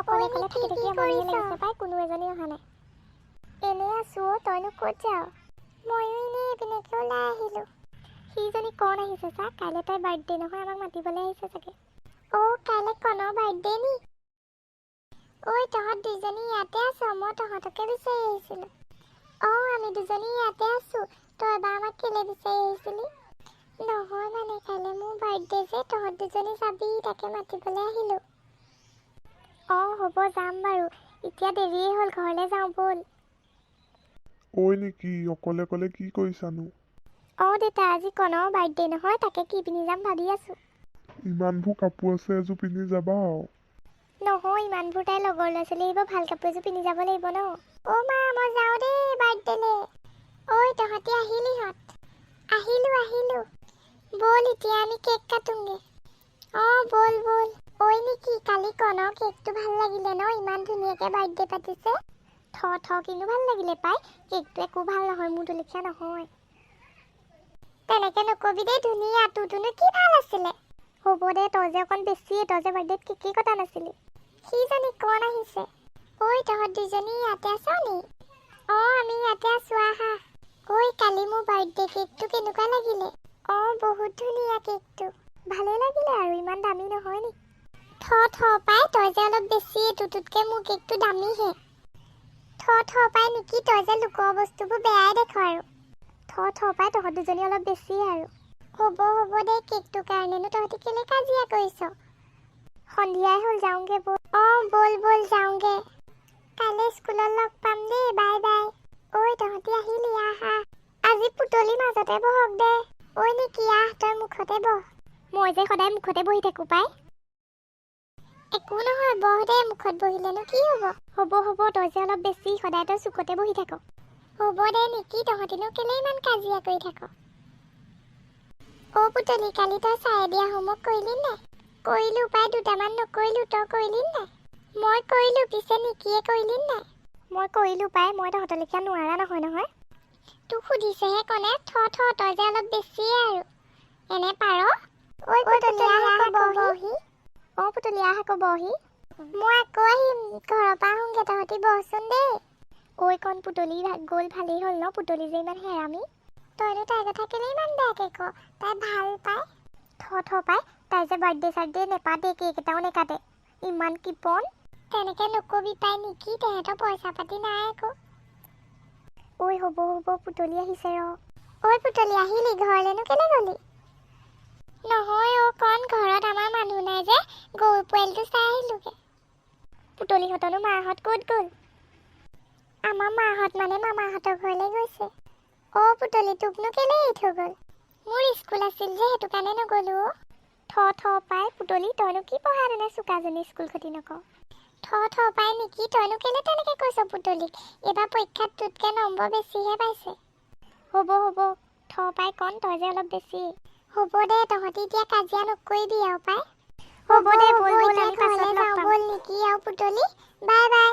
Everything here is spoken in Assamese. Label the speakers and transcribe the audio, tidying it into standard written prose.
Speaker 1: অকলে অকলে থাকি থাকি আমনি লাগিছে পাই, কোনো এজনী অহা নাই। এনেই আছো, তইনো ক'ত যাৱ? ময়ো এনেই এইপিনেকে ওলাই আহিলোঁ। সিজনী কণ আহিছে চা, কাইলৈ তাইৰ বাৰ্থডে নহয়, আমাক মাতিবলৈ আহিছে চাগে। অ' কাইলৈ কণৰ বাৰ্থডে নি? ঐ তহঁত দুজনী ইয়াতে আছ, মই তহঁতকে বিচাৰি আহিছিলোঁ। অ' আমি দুজনী ইয়াতে আছোঁ, তই এবাৰ আমাক কেলৈ বিচাৰি আহিছিলি? নহয় মানে কাইলৈ মোৰ বাৰ্থডে যে, তহঁত দুজনী যাবি তাকে মাতিবলৈ আহিলোঁ। অ' হ'ব যাম বাৰু, এতিয়া দেৰিয়ে হ'ল, ঘৰলৈ যাওঁ ব'ল।
Speaker 2: ঐ নেকি অকলে অকলে কি কৰিছানো?
Speaker 1: অ' দেউতা আজি কণৰ বাৰ্থডে নহয়, তাকে কি পিন্ধি যাম ভাবি আছোঁ।
Speaker 2: ইমানবোৰ কাপোৰ আছে, এযোৰ পিন্ধি যাবা আৰু।
Speaker 1: নহয় ইমানবোৰ তাইৰ লগৰ ল'ৰা ছোৱালী আহিব, ভাল কাপোৰ এযোৰ পিন্ধি যাব লাগিব ন। অ' মা মই যাওঁ দেই বাৰ্থডেলৈ। ঐ তহঁতি আহিলিহঁত? আহিলোঁ। ব'ল এতিয়া আমি কেক কাটোংগে। অ' ব'ল। ঐ নেকি কালি কণৰ কেকটো ভাল লাগিলে ন, ইমান ধুনীয়াকৈ বাৰ্থডে পাতিছে। কিন্তু ভাল লাগিলে পাই, কেকটো একো ভাল নহয়, মোৰটো লেখীয়া নহয়। তেনেকৈ নকবি দেই ধুনীয়া, তোৰটোনো কি ভাল আছিলে? হ'ব দে, তই যে অকণ বেছিয়ে, তই যে বাৰ্থডেত কেকেই কটা নাছিলি। সিজনী কণ আহিছে। ঐ তহঁত দুজনী ইয়াতে আছ নি? অ' আমি ইয়াতে আছোঁ আহা। ঐ কালি মোৰ বাৰ্থডে কেকটো কেনেকুৱা লাগিলে? অ' বহুত ধুনীয়া কেকটো। ভালেই লাগিলে আৰু ইমান দামী নহয় নি? পাই তই যে অলপ বেছিয়ে, তোতকৈ মোৰ কেকটো দামীহে। পাই নেকি, তই যে লোকৰ বস্তুবোৰ বেয়াই দেখ আৰু। পাই তহঁত দুজনী অলপ বেছিয়ে আৰু। হ'ব দে, কেকটোৰ কাৰণেনো তহঁতি কেলে কাজিয়া কৰিছ? সন্ধিয়াই হ'ল, যাওঁগে ব'ল। অ' ব'ল যাওঁগে। কাইলৈ স্কুলত লগ পাম দেই, বাই। ঐ তহঁতি আহিলি আহা। আজি পুতলি মাজতে বহক দে। ঐ নেকি আহ, তই মুখতে বহ। মই যে সদায় মুখতে বহি থাকোঁ পাই। একো নহয় বহ দে, মুখত বহিলেনো কি হ'ব? হ'ব তই যে অলপ বেছি, সদায় তই চুকতে বহি থাক। হ'ব দে নেকি, তহঁতিনো কেলে ইমান কাজিয়া কৰি থাক? অ' পুতলি কালি তই চাই দিয়া হোমৱৰ্ক কৰিলি নাই? কৰিলোঁ পাই, দুটামান নকৰিলোঁ, তই কৰিলি নাই? মই কৰিলোঁ, পিছে নিকিয়ে কৰিলি নাই? মই কৰিলোঁ পাই, মই তহঁতৰ লেখীয়া নোৱাৰা নহয়। তোক সুধিছেহে কনে, তই যে অলপ বেছিয়ে আৰু। এনে পাৰ? ঐ পুতলি আহ আকৌ বহি। অ' পুতলি আহ আকৌ বহি। মই আকৌ আহিম, ঘৰৰ পৰা আহোঁগে, তহঁতি বহচোন দেই। ঐ কণ পুতলি গ'ল, ভালেই হ'ল ন, পুতলি যে ইমান হেৰামি। তইনো তাইৰ কথা কেলে ইমান বেয়াকৈ ক? তাই ভাল পায়। পাই, তাই যে বাৰ্থডে নেপাতে, কেক এটাও নেকাটে। ইমান কিপন। তেনেকৈ নকবি পাই নেকি, তেহেঁতৰ পইচা পাতি নাই আকৌ। ঐ হ'ব পুতলি আহিছে ৰ। ঐ পুতলি আহিলি, ঘৰলেনো কেলে গ'লি? নহয় অ' কণ ঘৰত আমাৰ মানুহ নাই যে, গৰু পোৱালিটো চাই আহিলোঁগে। পুতলিহঁতনো মাহঁত ক'ত গ'ল? আমাৰ মাহঁত মানে মামাহঁতৰ ঘৰলৈ গৈছে। অ' পুতলি তোকনো কেলে এৰি থৈ গ'ল? মোৰ স্কুল আছিল যে, সেইটো কাৰণে নগ'লোঁ অ'। পাই পুতলি, তইনো কি পঢ়া তেনে চোকাজনী স্কুল ক্ষতি নকৰ? পাই নেকি, তইনো কেলে তেনেকৈ কৈছ পুতলিক? এইবাৰ পৰীক্ষাত তোতকৈ নম্বৰ বেছিহে পাইছে। হ'ব পাই কণ, তই যে অলপ বেছি। হ'ব দে, তহঁতি এতিয়া কাজিয়া নকৰিবি আৰু পাই। হ'ব দে, ব'ল আমি পাছত লগ পাম। ব'ল নেকি আৰু পুতলি, বাই।